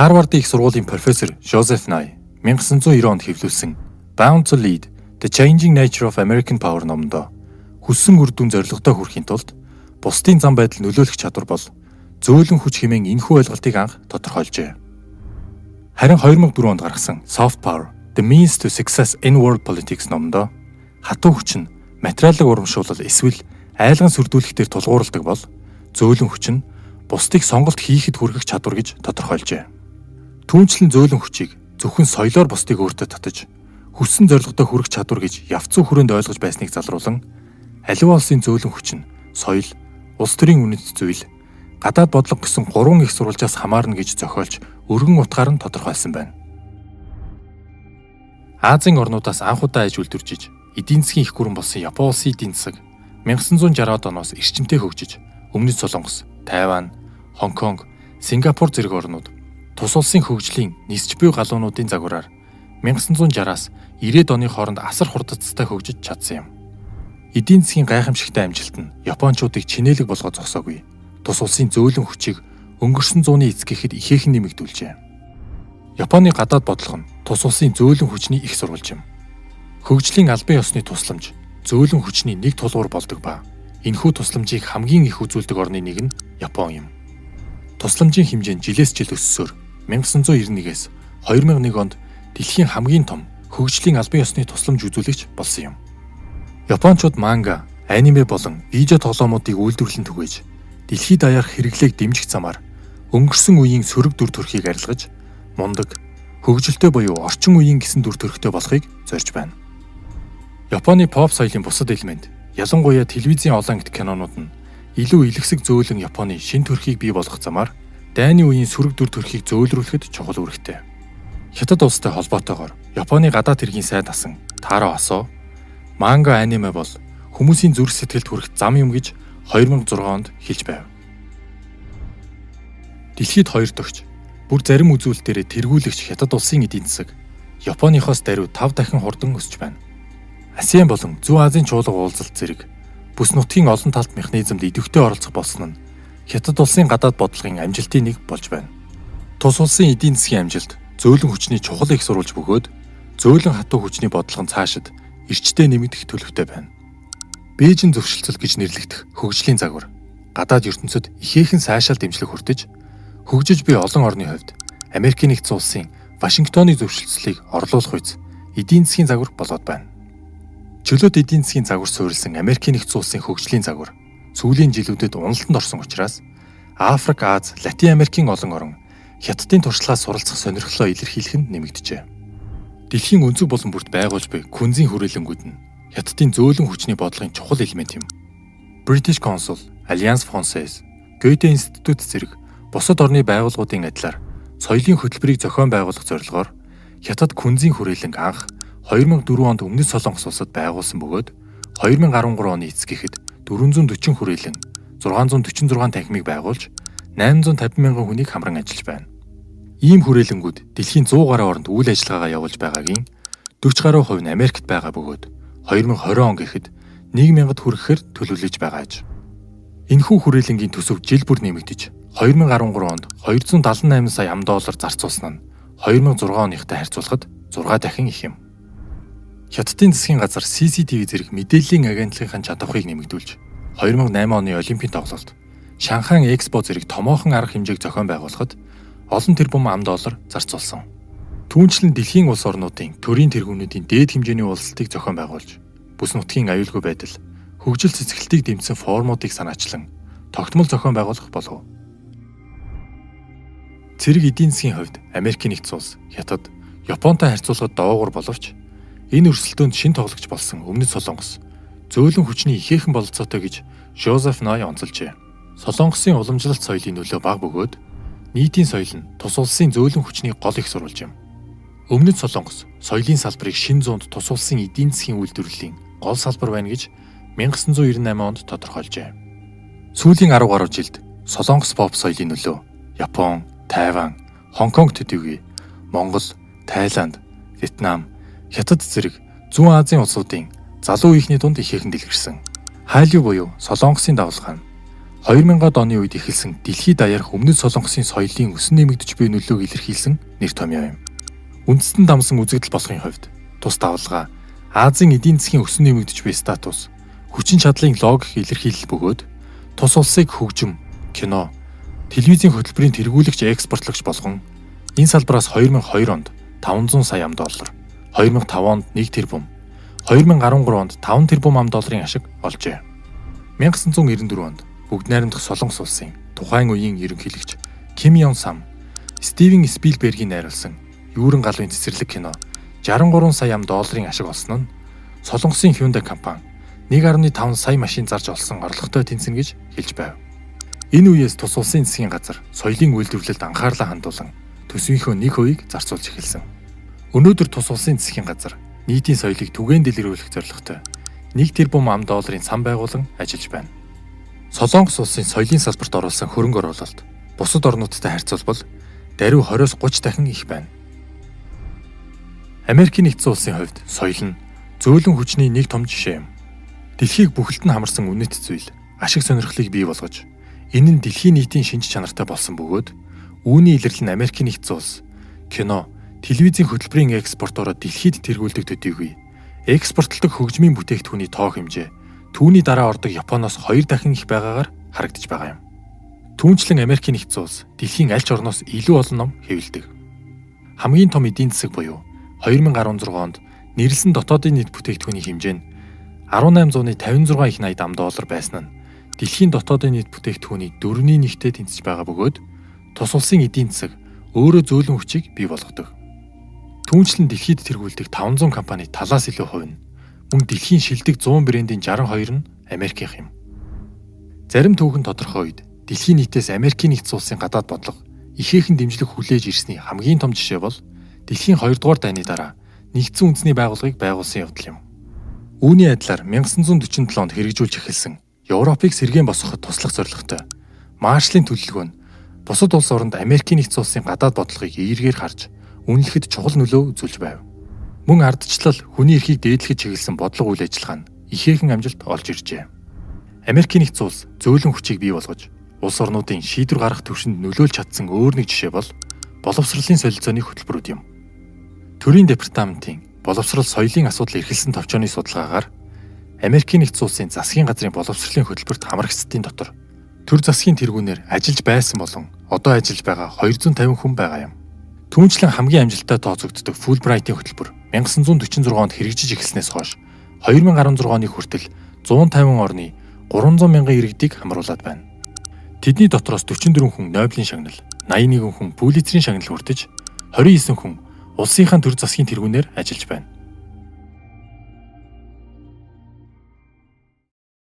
Харвардын их сургуулийн профессор Жозеф Nye 1990 онд хэвлүүлсэн Bound to Lead: The Changing Nature of American Power номондоо хүссэн үр дүн зорилготой хүрэхийн тулд бусдын зам байдал нөлөөлөх чадвар бол зөөлөн хүч хэмээн энэхүү ойлголтыг анх тодорхойлжээ. Харин 2004 онд гаргасан Soft Power: The Means to Success in World Politics номондоо хатуу хүч нь материалын урамшуулал эсвэл айлган сүрдүүлэхтэр тулгуурладаг бол зөөлөн хүч нь бусдыг сонголт хийхэд хүргэх чадвар гэж тодорхойлжээ. Түүнчлэн зөөлөн хүчийг зөвхөн соёлоор бусдыг өөртөө татаж хүссэн зорилготой хүрэх чадвар гэж явцсан хүрээнд ойлгож байсныг залруулан аливаа улсын зөөлөн хүч нь соёл, улс төрийн үнэт зүйл, гадаад бодлого гэсэн 3 их сурвалжаас хамаарна гэж зохиолж өргөн утгаар нь тодорхойлсон байна. Азийн орнуудаас анх удаа аж үйлдвэржиж эдийн засгийн их гүрэн болсон Япон улсын эдийн засаг 1960-аад оноос эрчимтэй хөгжиж Өмнөд Солонгос, Тайвань, Хонконг, Сингапур зэрэг орнууд тус улсын хөгжлийн нисч буй галуунуудын загвараар 1960-аас 90-ад оны хооронд асар хурдцтай хөгжиж чадсан юм. Эдийн засгийн гайхамшигтай амжилт нь Япончуудыг чинээлэг болгоод зогсоогүй. Тус улсын зөөлөн хүчийг өнгөрсөн зууны эцэг гэхэд ихээхэн нэмэгдүүлжээ. Японы гадаад бодлого нь тус улсын зөөлөн хүчний их сурвалж юм. Хөгжлийн албан ёсны тусламж зөөлөн хүчний нэг тулгуур болдог ба энэхүү тусламжийг хамгийн их үзүүлдэг орны нэг нь Япон юм. Тусламжийн хэмжээ нь жилээс жил өссөөр 1991-ээс 2001 онд дэлхийн хамгийн том хөгжлийн албан ёсны тусламж үзүүлэгч болсон юм. Япончууд манга, аниме болон видео тоглоомуудыг үйлдвэрлэн түгээж дэлхийд даяарх хэрэглээг дэмжих замаар өнгөрсөн үеийн сөрөг дүр төрхийг арилгаж мундаг, хөгжилтэй буюу орчин үеийн гэсэн дүр төрхтэй болохыг зорьж байна. Японы pop соёлын бусад элемент, ялангуяа телевизийн олон ангит кинонууд нь илүү илгэсэг зөөлөн Японы шин төрхийг бий болгох замаар дайны үеийн сөрөг дүр төрхийг зөөлрүүлэхэд чухал үүрэгтэй. Хятад улстай холбоотойгоор Японы гадаад хэргийн сайд асан Таро Асо манга аниме бол хүмүүсийн зүрх сэтгэлд хүрэх зам юм гэж 2006 онд хэлж байв. Дэлхийд 2 дохиж бүр зарим үзүүлэлтээр тэргүүлэгч Хятад улсын эдийн засаг Японыхоос даруй 5 дахин хурдан өсөж байна. ASEAN болон Зүүн Азийн чуулга уулзалт зэрэг бүс нутгийн олон талт механизмд идэвхтэй оролцох болсон нь Хятад улсын гадаад бодлогын амжилтын нэг болж байна. Тус улсын эдийн засгийн амжилт зөөлөн хүчний чухал их сурвалж бөгөөд зөөлөн хатуу хүчний бодлого нь цаашид эрчтэй нэмэгдэх төлөвтэй байна. Бээжин зөвшөлтсөл гэж нэрлэгдэх хөгжлийн загвар гадаад ертөнцид ихээхэн сайшаал дэмжлэг хүртэж хөгжиж буй олон орны хувьд Америкийн нэгдсэн улсын Вашингтоны зөвшөлтслийг орлуулах үз эдийн засгийн загвар болоод байна. Чөлөөт эдийн засгийн загвар суурилсан Америкийн нэгдсэн улсын хөгжлийн загвар сүүлийн жилүүдэд уналтанд орсон учраас Африк, Аз, Латин Америкийн олон орн Хятадын туршлагаас суралцах сонирхлоо илэрхийлэх нь нэмэгдэжээ. Дэлхийн өнцөг болон бүрт байгуулж буй күнзийн хүрээлэнгүүд нь Хятадын зөөлөн хүчний бодлогын чухал элемент юм. British Council, Alliance Française, Goethe Institute зэрэг бусад орны байгууллагуудын адилаар соёлын хөтөлбөрийг зохион байгуулах зорилгоор Хятад күнзийн хүрээлэнг анх 2004 онд Өмнөд Солонгос улсад байгуулсан бөгөөд 2013 оны эцэг гэхэд 440 хүрээлэн 646 танхимыг байгуулж 850 мянган хүнийг хамран ажиллаж байна. Ийм хүрээлэнгүүд дэлхийн 100 гаруй оронд үйл ажиллагаагаа явуулж байгаагийн 40 гаруй хувь нь Америкт байгаа бөгөөд 2020 он гэхэд 1000-д хүрэхээр төлөвлөж байгаа аж. Энэхүү хүрээлэнгийн төсөв жил бүр нэмэгдэж 2013 онд 278 сая $, зарцуулсан нь 2006 оныхтай харьцуулахад 6 дахин их юм. Хятадын засгийн газар CCTV зэрэг мэдээллийн агентлагын чадварыг нэмэгдүүлж 2008 оны Олимпийн тоглолт, Шанхай Экспо зэрэг томоохон арга хэмжээг зохион байгуулахад олон тэрбум $, зарцуулсан. Түүнчлэн дэлхийн улс орнуудын төрийн тэргүүнүүдийн дээд хэмжээний уулзалтыг зохион байгуулж, бүс нутгийн аюулгүй байдал, хөгжил цэцгэлтийг дэмжсэн форумуудыг санаачлан тогтмол зохион байгуулах болов. Цэрэг эдийн засгийн хувьд Америкийн нэгдсэн улс, Хятад, Японтой харьцуулахад доогуур боловч энэ өрсөлдөөнд шин тоглогч болсон Өмнөд Солонгос зөөлөн хүчний ихээхэн бололцоотой гэж Жозеф Nye онцолжээ. Солонгосын уламжлалт соёлын нөлөө бага бөгөөд нийтийн соёл нь тус улсын зөөлөн хүчний гол их сурвалж юм. Өмнөд Солонгос соёлын салбарыг шинэ зуунд тус улсын эдийн засгийн үйлдвэрлэлийн гол салбар байна гэж 1998 онд тодорхойлжээ. Сүүлийн 10 гаруй жилд Солонгос pop соёлын нөлөө Япон, Тайвань, Хонконг төдийгүй Монгол, Тайланд, Вьетнам, Хятад зэрэг Зүүн Азийн улсуудын залуу үеийнхний дунд ихээхэн дэлгэрсэн. Хайлю буюу Солонгосын давлгаан 2000-ад оны үед эхэлсэн дэлхийд даярх Өмнөд Солонгосын соёлын өсөн нэмэгдэж буй нөлөөг илэрхийлсэн нэр томьёо юм. Үндэстэн дамсан үзэгдэл болохын хувьд тус давалгаа Азийн эдийн засгийн өсөн нэмэгдэж буй статус, хүчин чадлын логик илэрхийлэл бөгөөд тус улсыг хөгжим, кино, телевизийн хөтөлбөрийн тэргүүлэгч экспортлогч болгон энэ салбараас 2002 онд 500 сая $, 2005 онд 1 тэрбум, 2013 онд 5 тэрбум $-ын ашиг олжээ. 1994 онд Бүгд найрамдах Солонгос улсын тухайн үеийн ерөнхийлөгч Ким Ён Сам, Стивен Спилбергийн найруулсан Юуран галвын цэцэрлэг кино 63 сая $-ын ашиг олсон нь Солонгосын Hyundai компани 1.5 сая машин зарж олсон орлоготой тэнцэнэ гэж хэлж байв. Энэ үеэс тус улсын засгийн газар соёлын үйлдвэрлэлд анхаарлаа хандуулан төсвийнхөө нэг хувийг зарцуулж эхэлсэн. Өнөөдөр тус улсын засгийн газар нийтийн соёлыг түгээн дэлгэрүүлэх зорилготой 1 тэрбум $-ын сан байгуулан ажиллаж байна. Солонгос улсын соёлын салбарт оруулсан хөрөнгө оруулалт бусад орнуудтай харьцуулбал даруй 20-30 дахин их байна. Америкийн нэгдсэн улсын хувьд соёл нь зөөлөн хүчний нэг том жишээ юм. Дэлхийг бүхэлд нь хамарсан үнэт зүйл, ашиг сонирхлыг бий болгож, энэ нь дэлхийн нийтийн шинж чанартай болсон бөгөөд үүний илэрлэл нь Америкийн нэгдсэн улс кино, телевизийн хөтөлбөрийн экспортороо дэлхийд тэргүүлдэг төдийгүй экспортлдог хөгжмийн бүтээгдэхүүний тоо хэмжээ түүний дараа ордог Японоос 2 дахин их байгаагаар харагдаж байгаа юм. Түүнчлэн Америкийн нэгдсэн улс дэлхийн аль ч орноос илүү олон ном хэвлэдэг. Хамгийн том эдийн засаг буюу 2016 онд нэрлсэн дотоодын нийт бүтээгдэхүүний хэмжээ нь 1856 их $80 байсан нь дэлхийн дотоодын нийт бүтээгдэхүүний 4.1-тэй тэнцэж байгаа бөгөөд тус улсын эдийн засаг өөрөө зөөлөн хүчийг бий болгодог. Түүнчлэн дэлхийд тэргүүлдэг 500 компани талаас илүү хувь нь мөн дэлхийн шилдэг 100 брендийн 62 нь Америкийнх юм. Зарим түүхэн тодорхой үед дэлхийн нийтээс Америкийн нэгдсэн улсын гадаад бодлого ихээхэн дэмжлэг хүлээж ирсний хамгийн том жишээ бол дэлхийн 2 дугаар дайны дараа нэгдсэн үндэсний байгууллагыг байгуулсан явдал юм. Үүний адилаар 1947 онд хэрэгжүүлж эхэлсэн Европыг сэргээн босгоход туслах зорилготой Маршалын төлөвлөгөө нь бусад улс оронд Америкийн нэгдсэн улсын гадаад бодлогыг эергээр харж үнэлэхэд чухал нөлөө үзүүлж байв. Мөн ардчлал хүний эрхийг дээдлэхэд чиглэсэн бодлого үйл ажиллагаа нь ихээхэн амжилт олж иржээ. Америкийн нэгдсэн улс зөөлөн хүчийг бий болгож улс орнуудын шийдвэр гаргах түвшинд нөлөөлж чадсан өөр нэг жишээ бол боловсролын солилцооны хөтөлбөрүүд юм. Төрийн департаментын боловсрол соёлын асуудал эрхэлсэн товчооны судалгаагаар Америкийн нэгдсэн улсын засгийн газрын боловсролын хөтөлбөрт хамрагцдын дотор төр засгийн тэргүүнээр ажиллаж байсан болон одоо ажиллаж байгаа 250 хүн байгаа юм. Түүнчлэн хамгийн амжилттай тооцогддог Fulbright-ийн хөтөлбөр 1946 онд хэрэгжиж эхэлснээс хойш 2016 оны хүртэл 150 орны 300 мянган иргэдийг хамруулад байна. Тэдний дотроос 44 хүн Нобелийн шагнал, 81 хүн Пулитцерийн шагнал хүртэж, 29 хүн улсынхаа төр засгийн тэргүүнээр ажиллаж байна.